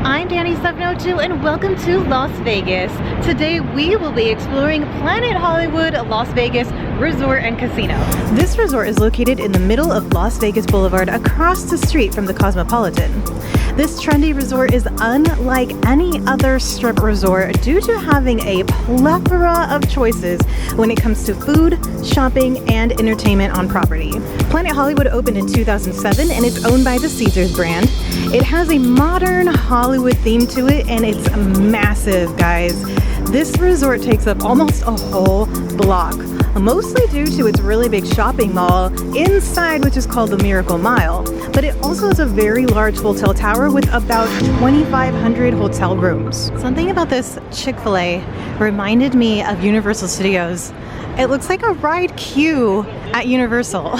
I'm Danny 702 and welcome to Las Vegas. Today we will be exploring Planet Hollywood Las Vegas Resort and Casino. This resort is located in the middle of Las Vegas Boulevard across the street from the Cosmopolitan. This trendy resort is unlike any other strip resort due to having a plethora of choices when it comes to food, shopping, and entertainment on property. Planet Hollywood opened in 2007 and it's owned by the Caesars brand. It has a modern Hollywood theme to it and it's massive, guys. This resort takes up almost a whole block, mostly due to its really big shopping mall inside, which is called the Miracle Mile. But it also has a very large hotel tower with about 2,500 hotel rooms. Something about this Chick-fil-A reminded me of Universal Studios. It looks like a ride queue at Universal.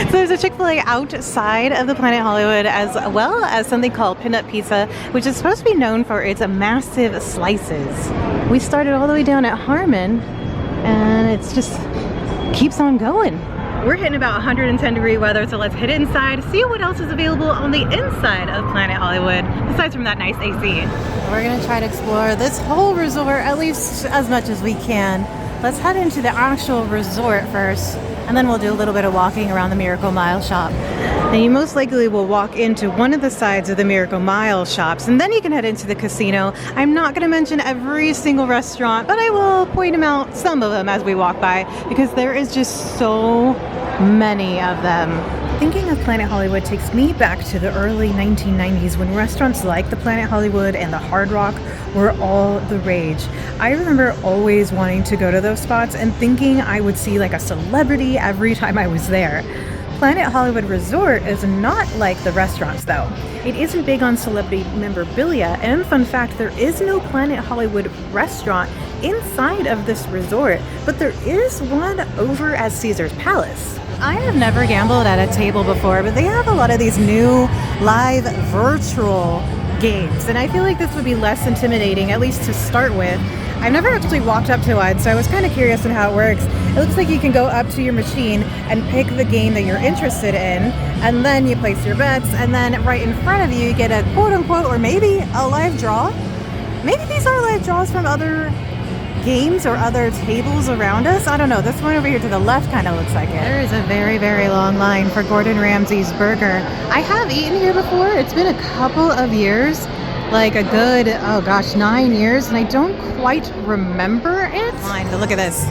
So there's a Chick-fil-A outside of the Planet Hollywood, as well as something called Peanut Pizza, which is supposed to be known for its massive slices. We started all the way down at Harmon, and it's just keeps on going. We're hitting about 110 degree weather, so let's head inside, see what else is available on the inside of Planet Hollywood, besides from that nice AC. We're gonna try to explore this whole resort, at least as much as we can. Let's head into the actual resort first, and then we'll do a little bit of walking around the Miracle Mile shop. Now you most likely will walk into one of the sides of the Miracle Mile shops, and then you can head into the casino. I'm not going to mention every single restaurant, but I will point them out, some of them, as we walk by, because there is just so many of them. Thinking of Planet Hollywood takes me back to the early 1990s when restaurants like the Planet Hollywood and the Hard Rock were all the rage. I remember always wanting to go to those spots and thinking I would see like a celebrity every time I was there. Planet Hollywood Resort is not like the restaurants though. It isn't big on celebrity memorabilia, and fun fact, there is no Planet Hollywood restaurant inside of this resort, but there is one over at Caesars Palace. I have never gambled at a table before, but they have a lot of these new live virtual games, and I feel like this would be less intimidating, at least to start with. I've never actually walked up to one, so I was kind of curious on how it works. It looks like you can go up to your machine and pick the game that you're interested in, and then you place your bets, and then right in front of you, you get a quote-unquote, or maybe a live draw. Maybe these are live draws from other games or other tables around us. I don't know. This one over here to the left kind of looks like it. There is a very, very long line for Gordon Ramsay's burger. I have eaten here before. It's been a couple of years, like a good, 9 years, and I don't quite remember it. Line, but look at this.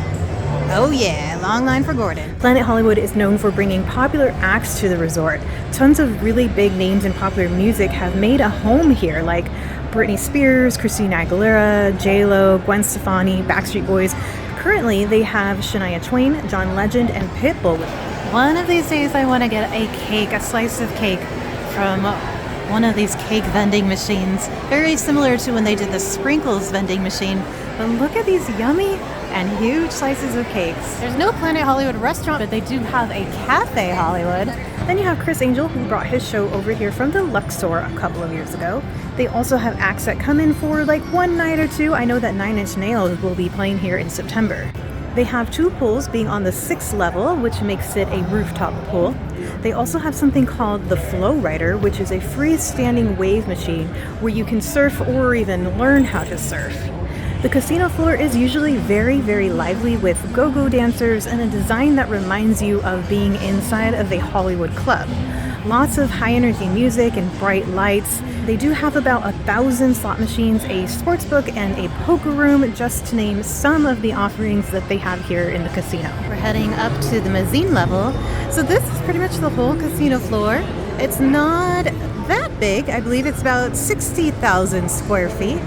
Oh yeah, long line for Gordon. Planet Hollywood is known for bringing popular acts to the resort. Tons of really big names in popular music have made a home here, like Britney Spears, Christina Aguilera, J-Lo, Gwen Stefani, Backstreet Boys. Currently, they have Shania Twain, John Legend, and Pitbull. One of these days, I want to get a cake, a slice of cake from one of these cake vending machines. Very similar to when they did the sprinkles vending machine. But look at these yummy and huge slices of cakes. There's no Planet Hollywood restaurant, but they do have a Cafe Hollywood. Then you have Chris Angel, who brought his show over here from the Luxor a couple of years ago. They also have acts that come in for like one night or two. I know that 9 Inch Nails will be playing here in September. They have 2 pools, being on the 6th level, which makes it a rooftop pool. They also have something called the Flow Rider, which is a freestanding wave machine where you can surf or even learn how to surf. The casino floor is usually very, very lively with go-go dancers and a design that reminds you of being inside of a Hollywood club. Lots of high-energy music and bright lights. They do have about 1,000 slot machines, a sports book, and a poker room, just to name some of the offerings that they have here in the casino. We're heading up to the mezzanine level. So this is pretty much the whole casino floor. It's not that big. I believe it's about 60,000 square feet,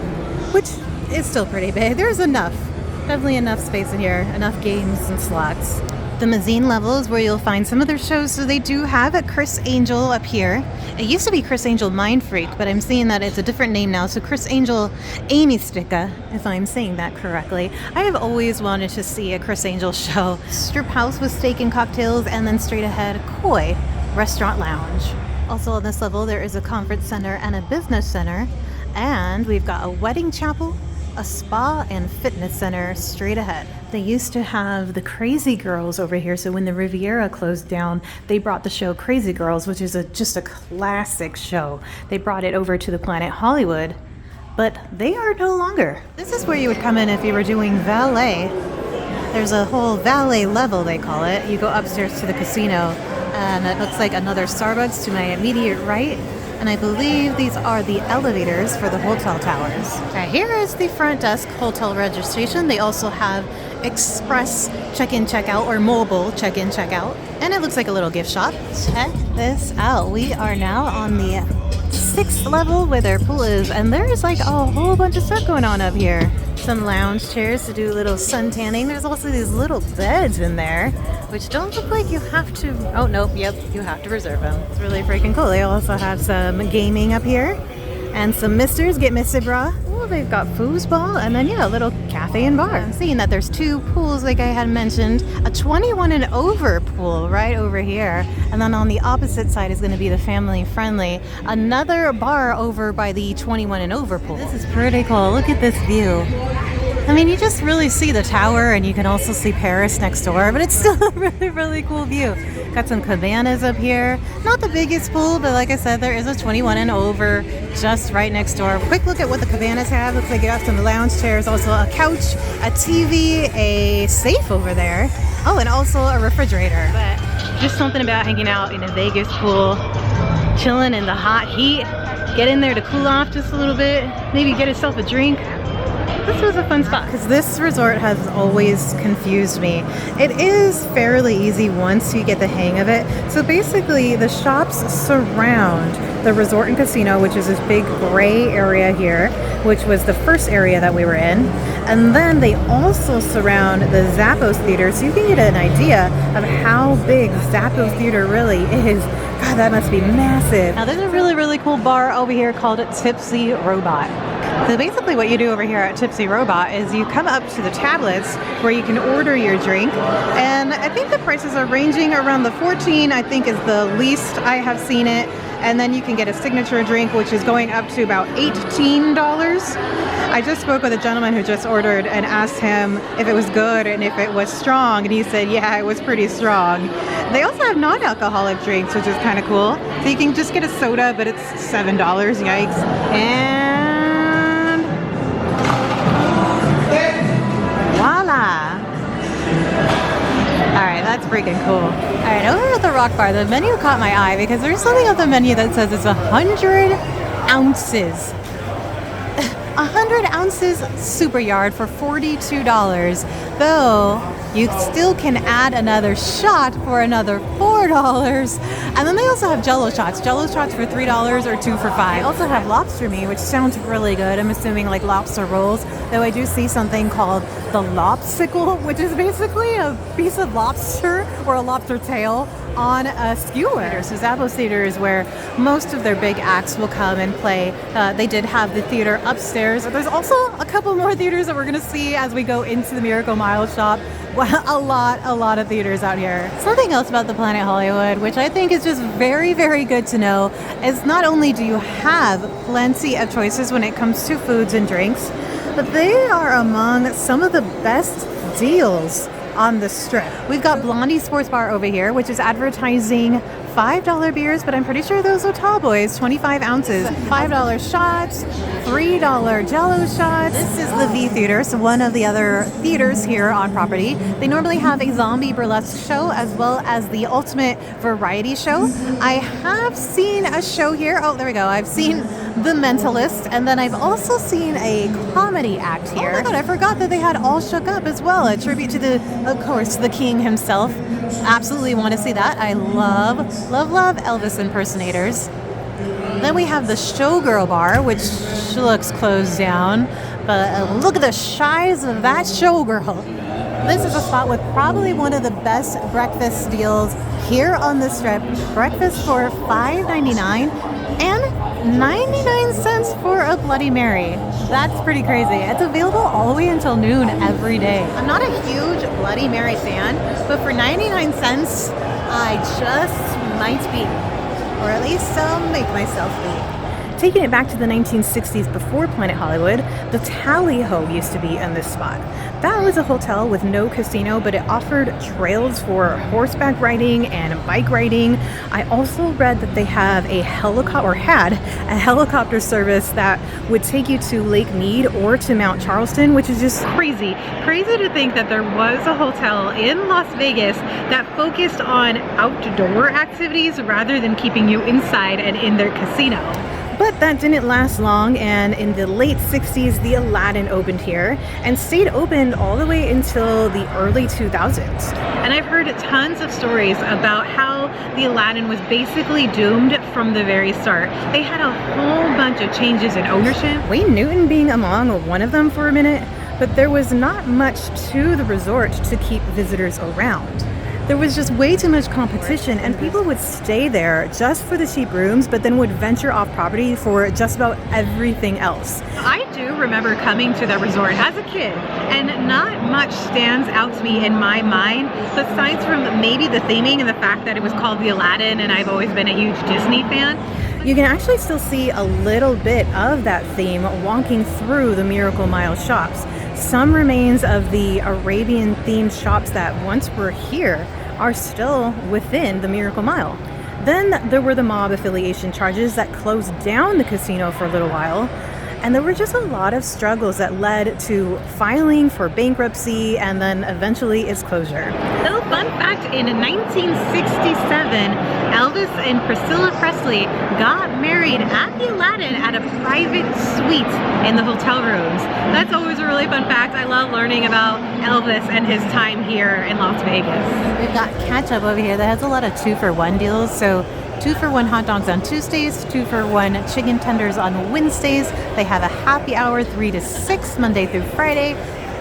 which is still pretty big. There's definitely enough space in here, enough games and slots. The mezzanine level is where you'll find some of their shows. So they do have a Chris Angel up here. It used to be Chris Angel Mind Freak, but I'm seeing that it's a different name now. So Chris Angel Amy Sticka, if I'm saying that correctly. I have always wanted to see a Chris Angel show. Strip House with steak and cocktails, and then straight ahead, Koi Restaurant Lounge. Also on this level, there is a conference center and a business center. And we've got a wedding chapel, a spa and fitness center straight ahead. They used to have the Crazy Girls over here, so when the Riviera closed down, they brought the show Crazy Girls, which is just a classic show. They brought it over to the Planet Hollywood, but they are no longer. This is where you would come in if you were doing valet. There's a whole valet level, they call it. You go upstairs to the casino, and it looks like another Starbucks to my immediate right. And I believe these are the elevators for the hotel towers. Okay, here is the front desk hotel registration. They also have express check-in, check-out, or mobile check-in, check-out. And it looks like a little gift shop. Check this out. We are now on the 6th level where their pool is, and there's like a whole bunch of stuff going on up here. Some lounge chairs to do a little sun tanning. There's also these little beds in there, which don't look like you have to, oh nope, yep, you have to reserve them. It's really freaking cool. They also have some gaming up here and some misters, get misted bra. Oh, they've got foosball, and then yeah, a little cafe and bar. I'm seeing that there's 2 pools like I had mentioned, a 21 and over pool right over here, and then on the opposite side is going to be the family friendly, another bar over by the 21 and over pool. This is pretty cool. Look at this view. I mean, you just really see the tower, and you can also see Paris next door, but it's still a really, really cool view. Got some cabanas up here. Not the biggest pool, but like I said, there is a 21 and over just right next door. Quick look at what the cabanas have. Looks like you got some lounge chairs, also a couch, a TV, a safe over there. Oh, and also a refrigerator. But just something about hanging out in a Vegas pool, chilling in the hot heat, get in there to cool off just a little bit, maybe get yourself a drink. This was a fun spot because this resort has always confused me. It is fairly easy once you get the hang of it. So basically the shops surround the resort and casino, which is this big gray area here, which was the first area that we were in. And then they also surround the Zappos Theater, so you can get an idea of how big Zappos Theater really is. God, that must be massive. Now there's a really, really cool bar over here called Tipsy Robot. So basically what you do over here at Tipsy Robot is you come up to the tablets where you can order your drink, and I think the prices are ranging around the 14, I think is the least I have seen it, and then you can get a signature drink which is going up to about $18. I just spoke with a gentleman who just ordered and asked him if it was good and if it was strong, and he said yeah, it was pretty strong. They also have non-alcoholic drinks, which is kind of cool. So you can just get a soda, but it's $7, yikes. And voila! Alright, that's freaking cool. Alright, over at the Rock Bar, the menu caught my eye because there's something on the menu that says it's 100 ounces. 100 ounces super yard for $42, though you still can add another shot for another $4. And then they also have Jello shots for $3 or 2 for $5. They also have lobster meat, which sounds really good. I'm assuming like lobster rolls, though I do see something called the lobsicle, which is basically a piece of lobster or a lobster tail on a skewer. So Zappos Theater is where most of their big acts will come and play. They did have the theater upstairs. There's also a couple more theaters that we're gonna see as we go into the Miracle Mile shop. A lot of theaters out here. Something else about the Planet Hollywood, which I think is just very, very good to know, is not only do you have plenty of choices when it comes to foods and drinks, but they are among some of the best deals on the strip. We've got Blondie Sports Bar over here, which is advertising $5 beers, but I'm pretty sure those are tall boys, 25 ounces. $5 shots, $3 Jello shots. This is the V Theater, so one of the other theaters here on property. They normally have a zombie burlesque show as well as the ultimate variety show. I have seen a show here. Oh, there we go. I've seen The Mentalist, and then I've also seen a comedy act here. Oh my God, I forgot that they had All Shook Up as well, a tribute to of course, the king himself. Absolutely want to see that. I love Elvis impersonators. Then we have the Showgirl Bar, which looks closed down, but look at the size of that showgirl. This is a spot with probably one of the best breakfast deals here on the strip. Breakfast for $5.99 and 99 cents for a Bloody Mary. That's pretty crazy. It's available all the way until noon every day. I'm not a huge Bloody Mary fan, but for 99 cents, I just might be. Or at least I'll make myself be. Taking it back to the 1960s before Planet Hollywood, the Tally Ho used to be in this spot. That was a hotel with no casino, but it offered trails for horseback riding and bike riding. I also read that they have a had a helicopter service that would take you to Lake Mead or to Mount Charleston, which is just crazy. Crazy to think that there was a hotel in Las Vegas that focused on outdoor activities rather than keeping you inside and in their casino. But that didn't last long, and in the late 60s, the Aladdin opened here and stayed open all the way until the early 2000s. And I've heard tons of stories about how the Aladdin was basically doomed from the very start. They had a whole bunch of changes in ownership, Wayne Newton being among one of them for a minute, but there was not much to the resort to keep visitors around. There was just way too much competition, and people would stay there just for the cheap rooms, but then would venture off property for just about everything else. I do remember coming to that resort as a kid, and not much stands out to me in my mind, besides from maybe the theming and the fact that it was called the Aladdin, and I've always been a huge Disney fan. You can actually still see a little bit of that theme walking through the Miracle Mile shops. Some remains of the Arabian themed shops that once were here are still within the Miracle Mile. Then there were the mob affiliation charges that closed down the casino for a little while. And there were just a lot of struggles that led to filing for bankruptcy and then eventually its closure. Little fun fact, in 1967, Elvis and Priscilla Presley got married at the Aladdin at a private suite in the hotel rooms. That's always a really fun fact. I love learning about Elvis and his time here in Las Vegas. We've got ketchup over here that has a lot of 2-for-1 deals. So 2-for-1 hot dogs on Tuesdays, 2-for-1 chicken tenders on Wednesdays. They have a happy hour 3 to 6 Monday through Friday.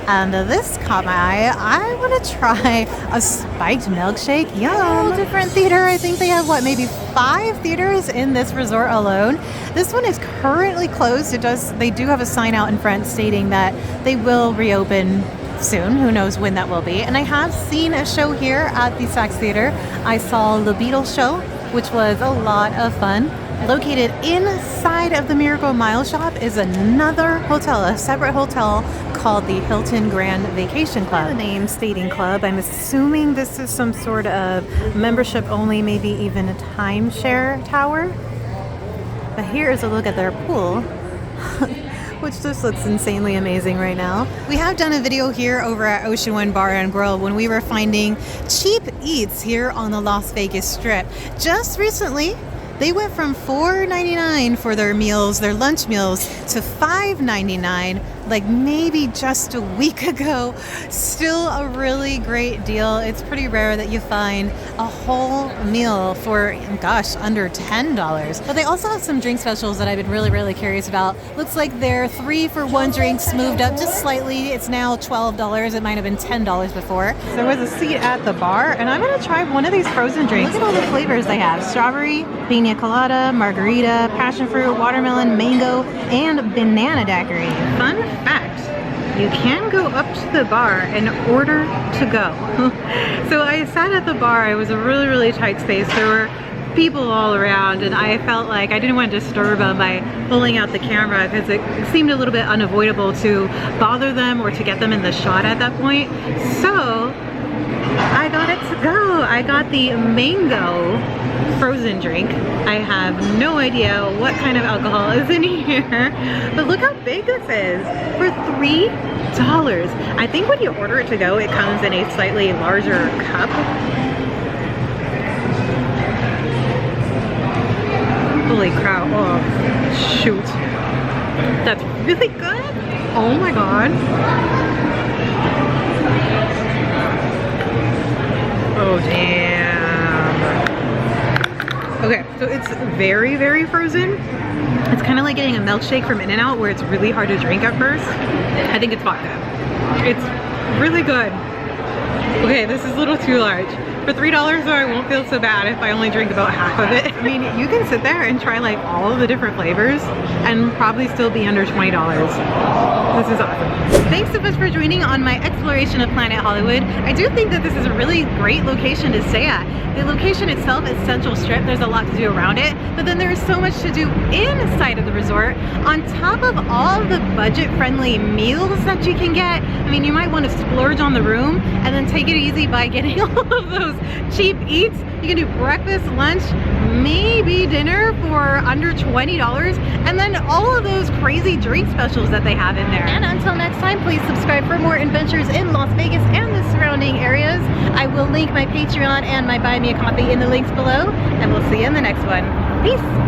And this caught my eye. I want to try a spiked milkshake. Yum! Different theater. I think they have maybe 5 theaters in this resort alone. This one is currently closed. They do have a sign out in front stating that they will reopen soon. Who knows when that will be. And I have seen a show here at the Zappos Theater. I saw the Beatles show, which was a lot of fun. Located inside of the Miracle Mile shop is another hotel, a separate hotel called the Hilton Grand Vacation Club. The name stating club, I'm assuming this is some sort of membership only, maybe even a timeshare tower. But here is a look at their pool, which just looks insanely amazing right now. We have done a video here over at Ocean One Bar and Grill when we were finding cheap eats here on the Las Vegas Strip. Just recently, they went from $4.99 for their meals, their lunch meals, to $5.99, like maybe just a week ago. Still a really great deal. It's pretty rare that you find a whole meal for, gosh, under $10. But they also have some drink specials that I've been really, really curious about. Looks like their 3-for-1 drinks moved up just slightly. It's now $12. It might have been $10 before. There was a seat at the bar, and I'm gonna try one of these frozen drinks. Look at all the flavors they have. Strawberry, pina colada, margarita, passion fruit, watermelon, mango, and banana daiquiri. Fun fact, you can go up to the bar and order to go. So I sat at the bar. It was a really, really tight space. There were people all around, and I felt like I didn't want to disturb them by pulling out the camera because it seemed a little bit unavoidable to bother them or to get them in the shot at that point. So I got it to go. I got the mango frozen drink. I have no idea what kind of alcohol is in here, but look how big this is for $3. I think when you order it to go, it comes in a slightly larger cup. Holy crap. Oh, shoot. That's really good. Oh my god. Oh, damn. Okay, so it's very, very frozen. It's kind of like getting a milkshake from In-N-Out where it's really hard to drink at first. I think it's vodka. It's really good. Okay, this is a little too large. For $3 though, I won't feel so bad if I only drink about half of it. I mean, you can sit there and try like all of the different flavors and probably still be under $20. This is awesome. Thanks so much for joining on my exploration of Planet Hollywood. I do think that this is a really great location to stay at. The location itself is Central Strip. There's a lot to do around it, but then there is so much to do inside of the resort on top of all of the budget-friendly meals that you can get. I mean, you might want to splurge on the room and then take it easy by getting all of those cheap eats. You can do breakfast, lunch, maybe dinner for under $20, and then all of those crazy drink specials that they have in there. And until next time, please subscribe for more adventures in Las Vegas and the surrounding areas. I will link my Patreon and my Buy Me a Coffee in the links below, and we'll see you in the next one. Peace!